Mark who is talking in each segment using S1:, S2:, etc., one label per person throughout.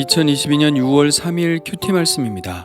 S1: 2022년 6월 3일 큐티 말씀입니다.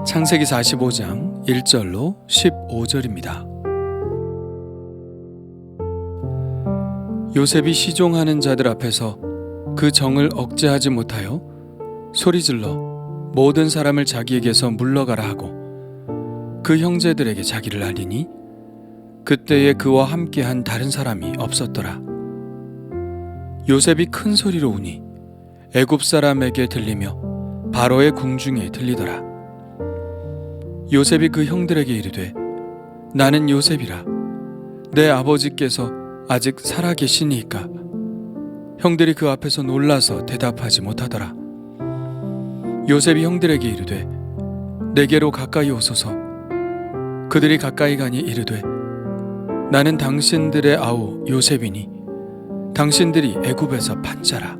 S1: 창세기 45장 1절로 15절입니다. 요셉이 시종하는 자들 앞에서 그 정을 억제하지 못하여 소리질러 모든 사람을 자기에게서 물러가라 하고 그 형제들에게 자기를 알리니 그때에 그와 함께한 다른 사람이 없었더라. 요셉이 큰 소리로 우니 애굽 사람에게 들리며 바로의 궁중에 들리더라. 요셉이 그 형들에게 이르되 나는 요셉이라. 내 아버지께서 아직 살아 계시니이까. 형들이 그 앞에서 놀라서 대답하지 못하더라. 요셉이 형들에게 이르되 내게로 가까이 오소서. 그들이 가까이 가니 이르되 나는 당신들의 아우 요셉이니 당신들이 애굽에서 판 자라.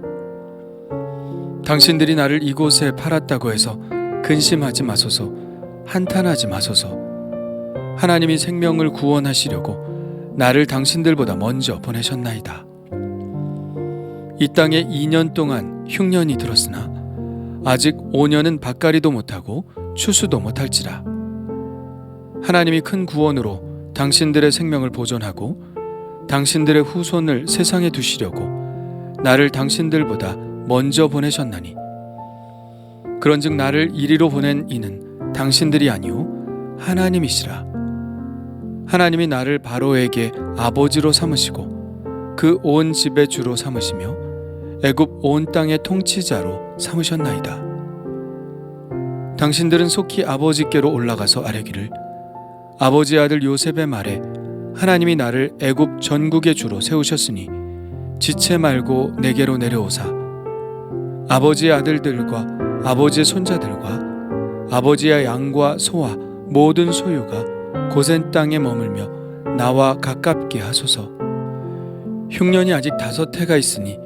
S1: 당신들이 나를 이곳에 팔았다고 해서 근심하지 마소서, 한탄하지 마소서. 하나님이 생명을 구원하시려고 나를 당신들보다 먼저 보내셨나이다. 이 땅에 2년 동안 흉년이 들었으나 아직 5년은 밭갈이도 못하고 추수도 못할지라. 하나님이 큰 구원으로 당신들의 생명을 보존하고 당신들의 후손을 세상에 두시려고 나를 당신들보다 먼저 보내셨나니 그런즉 나를 이리로 보낸 이는 당신들이 아니오 하나님이시라. 하나님이 나를 바로에게 아버지로 삼으시고 그 온 집의 주로 삼으시며 애굽 온 땅의 통치자로 삼으셨나이다. 당신들은 속히 아버지께로 올라가서 아뢰기를 아버지의 아들 요셉의 말에 하나님이 나를 애굽 전국의 주로 세우셨으니 지체 말고 내게로 내려오사 아버지의 아들들과 아버지의 손자들과 아버지의 양과 소와 모든 소유가 고센 땅에 머물며 나와 가깝게 하소서. 흉년이 아직 5해가 있으니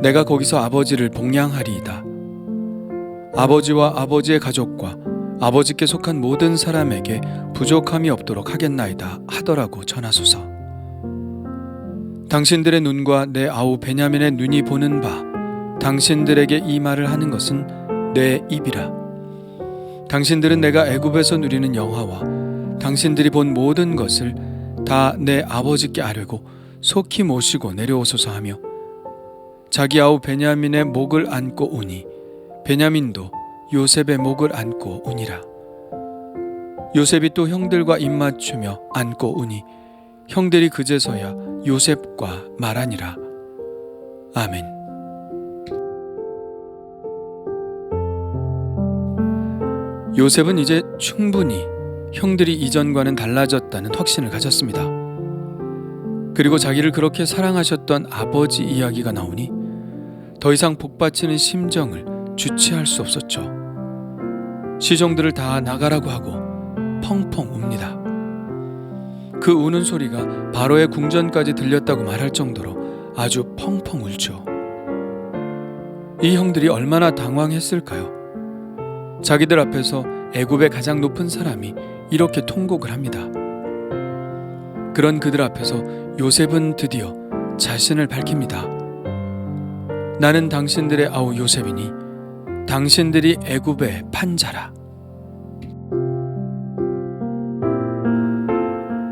S1: 내가 거기서 아버지를 복양하리이다. 아버지와 아버지의 가족과 아버지께 속한 모든 사람에게 부족함이 없도록 하겠나이다 하더라고 전하소서. 당신들의 눈과 내 아우 베냐민의 눈이 보는 바 당신들에게 이 말을 하는 것은 내 입이라. 당신들은 내가 애굽에서 누리는 영화와 당신들이 본 모든 것을 다 내 아버지께 아뢰고 속히 모시고 내려오소서 하며 자기 아우 베냐민의 목을 안고 오니 베냐민도 요셉의 목을 안고 오니라. 요셉이 또 형들과 입맞추며 안고 오니 형들이 그제서야 요셉과 말하니라. 아멘. 요셉은 이제 충분히 형들이 이전과는 달라졌다는 확신을 가졌습니다. 그리고 자기를 그렇게 사랑하셨던 아버지 이야기가 나오니 더 이상 복받치는 심정을 주체할 수 없었죠. 시종들을 다 나가라고 하고 펑펑 웁니다. 그 우는 소리가 바로의 궁전까지 들렸다고 말할 정도로 아주 펑펑 울죠. 이 형들이 얼마나 당황했을까요? 자기들 앞에서 애굽의 가장 높은 사람이 이렇게 통곡을 합니다. 그런 그들 앞에서 요셉은 드디어 자신을 밝힙니다. 나는 당신들의 아우 요셉이니 당신들이 애굽의 판 자라.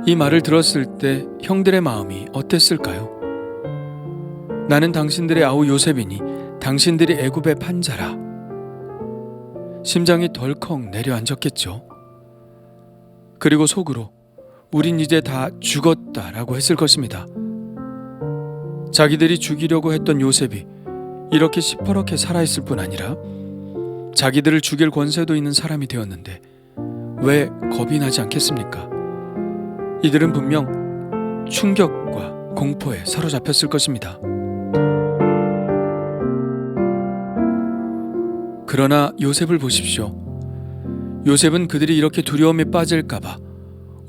S1: 이 말을 들었을 때 형들의 마음이 어땠을까요? 나는 당신들의 아우 요셉이니 당신들이 애굽의 판 자라. 심장이 덜컥 내려앉았겠죠. 그리고 속으로 우린 이제 다 죽었다라고 했을 것입니다. 자기들이 죽이려고 했던 요셉이 이렇게 시퍼렇게 살아있을 뿐 아니라 자기들을 죽일 권세도 있는 사람이 되었는데 왜 겁이 나지 않겠습니까? 이들은 분명 충격과 공포에 사로잡혔을 것입니다. 그러나 요셉을 보십시오. 요셉은 그들이 이렇게 두려움에 빠질까봐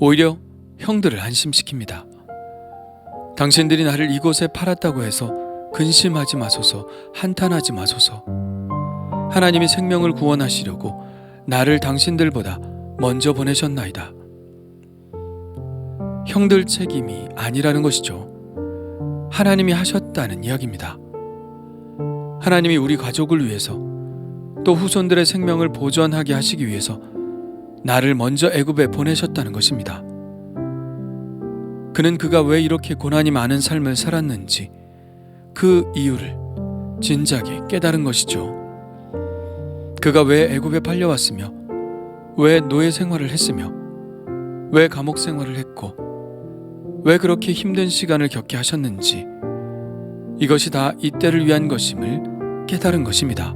S1: 오히려 형들을 안심시킵니다. 당신들이 나를 이곳에 팔았다고 해서 근심하지 마소서, 한탄하지 마소서. 하나님이 생명을 구원하시려고 나를 당신들보다 먼저 보내셨나이다. 형들 책임이 아니라는 것이죠. 하나님이 하셨다는 이야기입니다. 하나님이 우리 가족을 위해서 또 후손들의 생명을 보존하게 하시기 위해서 나를 먼저 애굽에 보내셨다는 것입니다. 그는 그가 왜 이렇게 고난이 많은 삶을 살았는지 그 이유를 진작에 깨달은 것이죠. 그가 왜 애굽에 팔려왔으며 왜 노예 생활을 했으며 왜 감옥 생활을 했고 왜 그렇게 힘든 시간을 겪게 하셨는지 이것이 다 이때를 위한 것임을 깨달은 것입니다.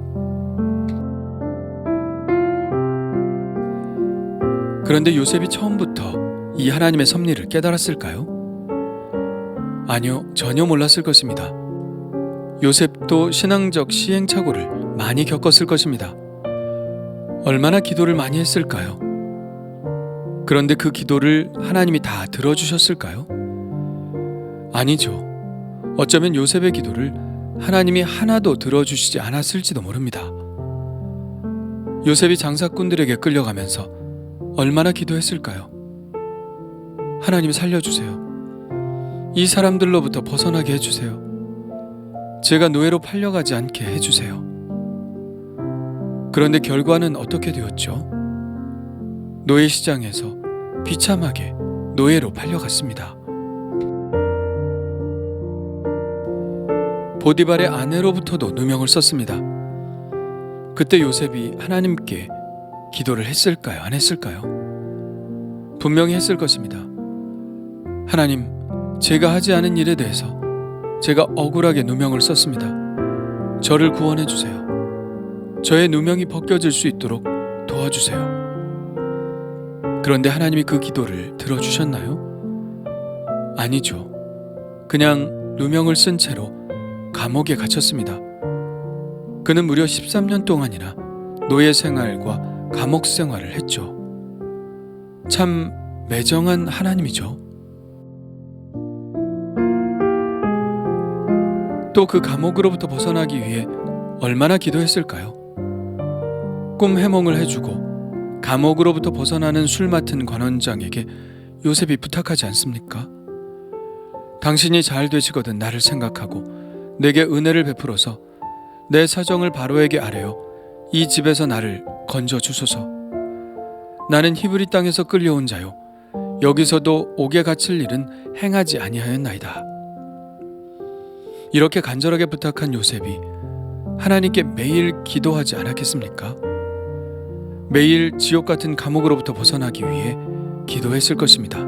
S1: 그런데 요셉이 처음부터 이 하나님의 섭리를 깨달았을까요? 아니요, 전혀 몰랐을 것입니다. 요셉도 신앙적 시행착오를 많이 겪었을 것입니다. 얼마나 기도를 많이 했을까요? 그런데 그 기도를 하나님이 다 들어주셨을까요? 아니죠. 어쩌면 요셉의 기도를 하나님이 하나도 들어주시지 않았을지도 모릅니다. 요셉이 장사꾼들에게 끌려가면서 얼마나 기도했을까요? 하나님 살려주세요. 이 사람들로부터 벗어나게 해주세요. 제가 노예로 팔려가지 않게 해주세요. 그런데 결과는 어떻게 되었죠? 노예 시장에서 비참하게 노예로 팔려갔습니다. 보디발의 아내로부터도 누명을 썼습니다. 그때 요셉이 하나님께 기도를 했을까요? 안 했을까요? 분명히 했을 것입니다. 하나님, 제가 하지 않은 일에 대해서 제가 억울하게 누명을 썼습니다. 저를 구원해 주세요. 저의 누명이 벗겨질 수 있도록 도와주세요. 그런데 하나님이 그 기도를 들어주셨나요? 아니죠. 그냥 누명을 쓴 채로 감옥에 갇혔습니다. 그는 무려 13년 동안이나 노예 생활과 감옥 생활을 했죠. 참 매정한 하나님이죠. 또 그 감옥으로부터 벗어나기 위해 얼마나 기도했을까요? 꿈 해몽을 해주고 감옥으로부터 벗어나는 술 맡은 관원장에게 요셉이 부탁하지 않습니까? 당신이 잘 되시거든 나를 생각하고 내게 은혜를 베풀어서 내 사정을 바로에게 아뢰어 이 집에서 나를 건져 주소서. 나는 히브리 땅에서 끌려온 자요 여기서도 옥에 갇힐 일은 행하지 아니하였나이다. 이렇게 간절하게 부탁한 요셉이 하나님께 매일 기도하지 않았겠습니까? 매일 지옥 같은 감옥으로부터 벗어나기 위해 기도했을 것입니다.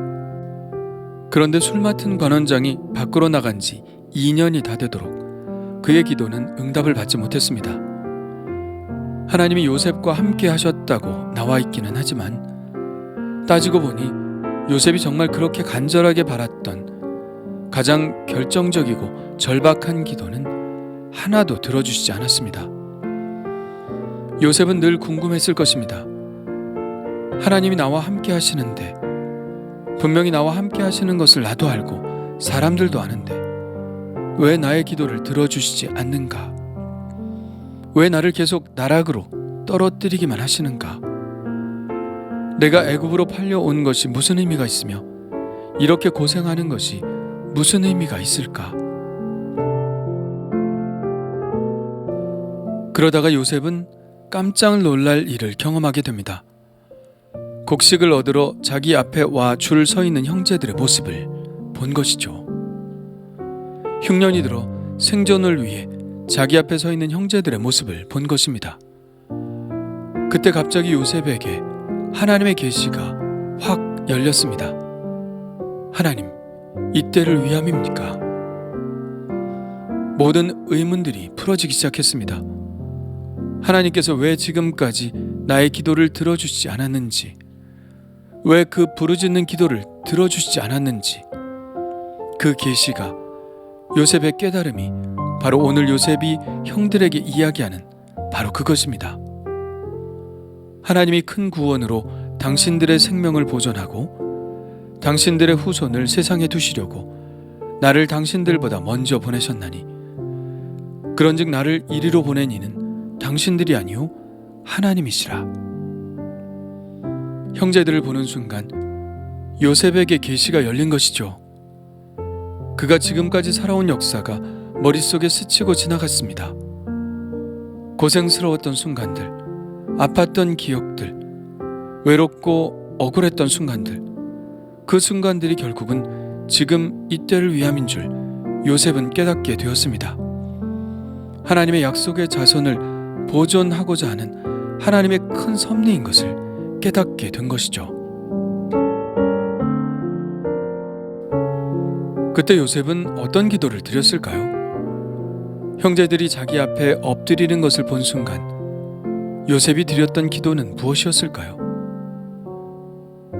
S1: 그런데 술 맡은 관원장이 밖으로 나간 지 2년이 다 되도록 그의 기도는 응답을 받지 못했습니다. 하나님이 요셉과 함께 하셨다고 나와 있기는 하지만 따지고 보니 요셉이 정말 그렇게 간절하게 바랐던 가장 결정적이고 절박한 기도는 하나도 들어주시지 않았습니다. 요셉은 늘 궁금했을 것입니다. 하나님이 나와 함께 하시는데 분명히 나와 함께 하시는 것을 나도 알고 사람들도 아는데 왜 나의 기도를 들어주시지 않는가? 왜 나를 계속 나락으로 떨어뜨리기만 하시는가? 내가 애굽으로 팔려온 것이 무슨 의미가 있으며 이렇게 고생하는 것이 무슨 의미가 있을까? 그러다가 요셉은 깜짝 놀랄 일을 경험하게 됩니다. 곡식을 얻으러 자기 앞에 와 줄 서 있는 형제들의 모습을 본 것이죠. 흉년이 들어 생존을 위해 자기 앞에 서 있는 형제들의 모습을 본 것입니다. 그때 갑자기 요셉에게 하나님의 계시가 확 열렸습니다. 하나님, 이때를 위함입니까? 모든 의문들이 풀어지기 시작했습니다. 하나님께서 왜 지금까지 나의 기도를 들어주시지 않았는지, 왜 그 부르짖는 기도를 들어주시지 않았는지, 그 계시가 요셉의 깨달음이 바로 오늘 요셉이 형들에게 이야기하는 바로 그것입니다. 하나님이 큰 구원으로 당신들의 생명을 보존하고 당신들의 후손을 세상에 두시려고 나를 당신들보다 먼저 보내셨나니 그런즉 나를 이리로 보낸 이는 당신들이 아니요 하나님이시라. 형제들을 보는 순간 요셉에게 계시가 열린 것이죠. 그가 지금까지 살아온 역사가 머릿속에 스치고 지나갔습니다. 고생스러웠던 순간들, 아팠던 기억들, 외롭고 억울했던 순간들, 그 순간들이 결국은 지금 이때를 위함인 줄 요셉은 깨닫게 되었습니다. 하나님의 약속의 자손을 보존하고자 하는 하나님의 큰 섭리인 것을 깨닫게 된 것이죠. 그때 요셉은 어떤 기도를 드렸을까요? 형제들이 자기 앞에 엎드리는 것을 본 순간 요셉이 드렸던 기도는 무엇이었을까요?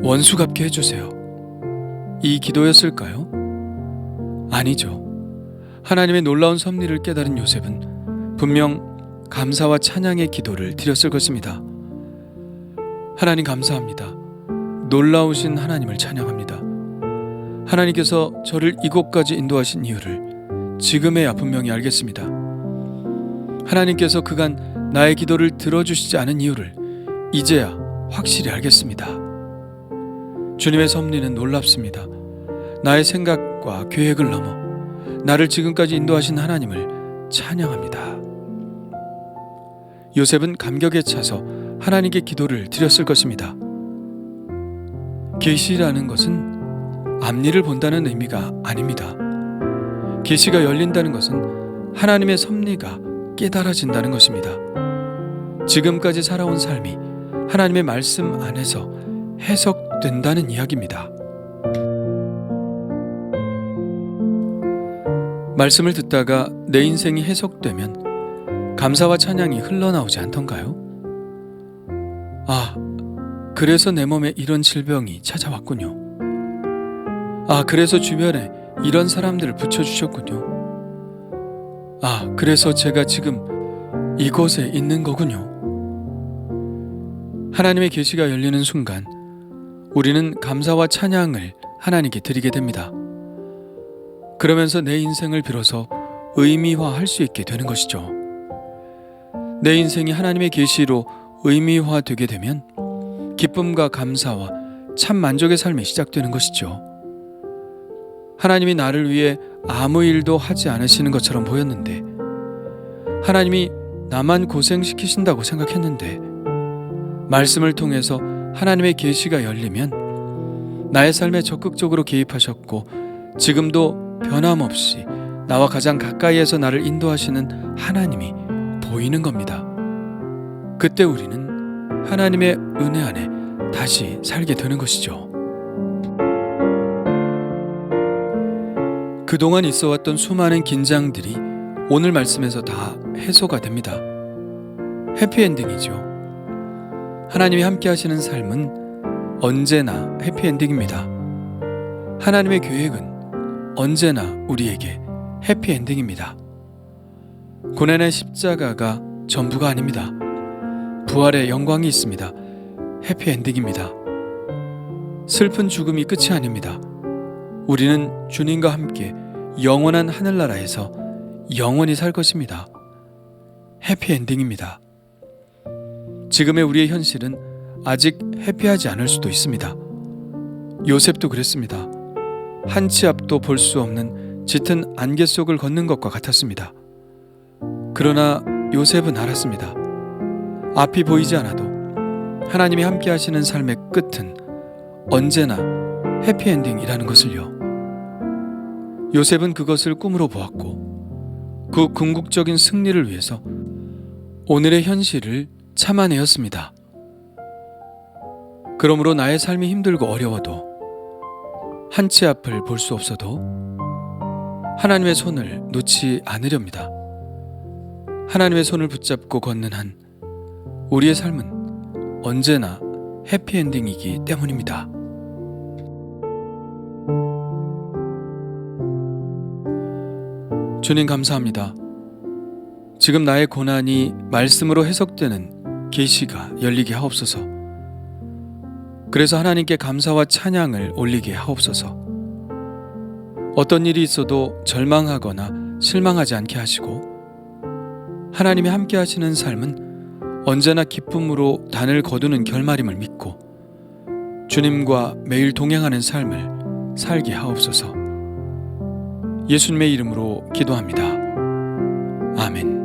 S1: 원수 갚게 해주세요. 이 기도였을까요? 아니죠. 하나님의 놀라운 섭리를 깨달은 요셉은 분명 감사와 찬양의 기도를 드렸을 것입니다. 하나님 감사합니다. 놀라우신 하나님을 찬양합니다. 하나님께서 저를 이곳까지 인도하신 이유를 지금에야 분명히 알겠습니다. 하나님께서 그간 나의 기도를 들어주시지 않은 이유를 이제야 확실히 알겠습니다. 주님의 섭리는 놀랍습니다. 나의 생각과 계획을 넘어 나를 지금까지 인도하신 하나님을 찬양합니다. 요셉은 감격에 차서 하나님께 기도를 드렸을 것입니다. 계시라는 것은 앞일을 본다는 의미가 아닙니다. 계시가 열린다는 것은 하나님의 섭리가 깨달아진다는 것입니다. 지금까지 살아온 삶이 하나님의 말씀 안에서 해석된다는 이야기입니다. 말씀을 듣다가 내 인생이 해석되면 감사와 찬양이 흘러나오지 않던가요? 아, 그래서 내 몸에 이런 질병이 찾아왔군요. 아, 그래서 주변에 이런 사람들을 붙여주셨군요. 아, 그래서 제가 지금 이곳에 있는 거군요. 하나님의 계시가 열리는 순간 우리는 감사와 찬양을 하나님께 드리게 됩니다. 그러면서 내 인생을 비로소 의미화할 수 있게 되는 것이죠. 내 인생이 하나님의 계시로 의미화되게 되면 기쁨과 감사와 참 만족의 삶이 시작되는 것이죠. 하나님이 나를 위해 아무 일도 하지 않으시는 것처럼 보였는데, 하나님이 나만 고생시키신다고 생각했는데, 말씀을 통해서 하나님의 계시가 열리면 나의 삶에 적극적으로 개입하셨고 지금도 변함없이 나와 가장 가까이에서 나를 인도하시는 하나님이 보이는 겁니다. 그때 우리는 하나님의 은혜 안에 다시 살게 되는 것이죠. 그동안 있어왔던 수많은 긴장들이 오늘 말씀에서 다 해소가 됩니다. 해피엔딩이죠. 하나님이 함께 하시는 삶은 언제나 해피엔딩입니다. 하나님의 계획은 언제나 우리에게 해피엔딩입니다. 고난의 십자가가 전부가 아닙니다. 부활의 영광이 있습니다. 해피엔딩입니다. 슬픈 죽음이 끝이 아닙니다. 우리는 주님과 함께 영원한 하늘나라에서 영원히 살 것입니다. 해피엔딩입니다. 지금의 우리의 현실은 아직 해피하지 않을 수도 있습니다. 요셉도 그랬습니다. 한 치 앞도 볼 수 없는 짙은 안개 속을 걷는 것과 같았습니다. 그러나 요셉은 알았습니다. 앞이 보이지 않아도 하나님이 함께 하시는 삶의 끝은 언제나 해피엔딩이라는 것을요. 요셉은 그것을 꿈으로 보았고 그 궁극적인 승리를 위해서 오늘의 현실을 참아내었습니다. 그러므로 나의 삶이 힘들고 어려워도 한 치 앞을 볼 수 없어도 하나님의 손을 놓지 않으렵니다. 하나님의 손을 붙잡고 걷는 한 우리의 삶은 언제나 해피엔딩이기 때문입니다. 주님 감사합니다. 지금 나의 고난이 말씀으로 해석되는 계시가 열리게 하옵소서. 그래서 하나님께 감사와 찬양을 올리게 하옵소서. 어떤 일이 있어도 절망하거나 실망하지 않게 하시고 하나님이 함께 하시는 삶은 언제나 기쁨으로 단을 거두는 결말임을 믿고 주님과 매일 동행하는 삶을 살게 하옵소서. 예수님의 이름으로 기도합니다. 아멘.